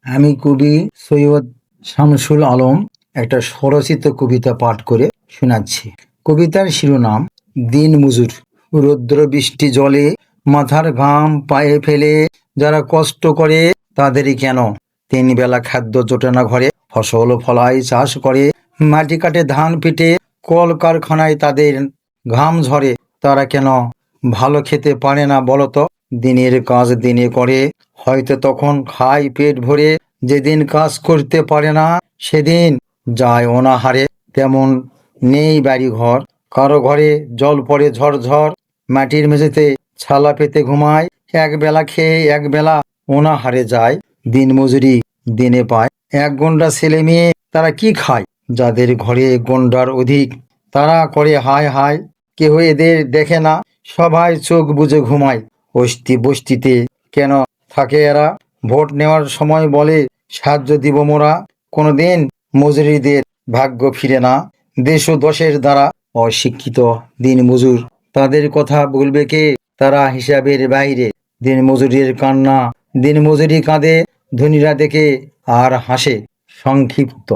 আমি কবি সৈয়দ শামসুল আলম একটা স্বরচিত কবিতা পাঠ করে শোনাচ্ছি। কবিতার শিরোনাম দিন মজুর। রৌদ্র বৃষ্টি জলে মাথার ঘাম পায়ে ফেলে যারা কষ্ট করে তাদেরই কেন তিন বেলা খাদ্য জোটে না ঘরে। ফসল ফলায় চাষ করে, মাটি কাটে ধান পিটে, কল কারখানায় তাদের ঘাম ঝরে। তারা কেন ভালো খেতে পারে না বলতো? দিনের কাজ দিনে করে, হয়তো তখন খায় পেট ভরে। যেদিন কাজ করতে পারে না সেদিন যায় অনাহারে। তেমন নেই বাড়ি ঘর, কারো ঘরে জল পড়ে ঝরঝর। মাটির মেঝেতে ছালা পেতে ঘুমায়, এক বেলা খেয়ে এক বেলা অনাহারে যায়। দিন মজুরি দিনে পায় এক গন্ডা ছেলে মেয়ে, তারা কি খায়? যাদের ঘরে গন্ডার অধিক তারা করে হায় হায়। কেহ এদের দেখে না, সবাই চোখ বুজে ঘুমায়। অস্তি বস্তিতে কেন থাকে এরা? ভোট নেওয়ার সময় বলে সাহায্য দিব মোরা। কোনোদিন মজুরিদের ভাগ্য ফিরে না। দেশ ও দশের দ্বারা অশিক্ষিত দিন মজুর, তাদের কথা বলবে কে? তারা হিসাবের বাইরে। দিন মজুরির কান্না, দিন মজুরি কাঁদে, ধনীরা দেখে আর হাসে। সংক্ষিপ্ত।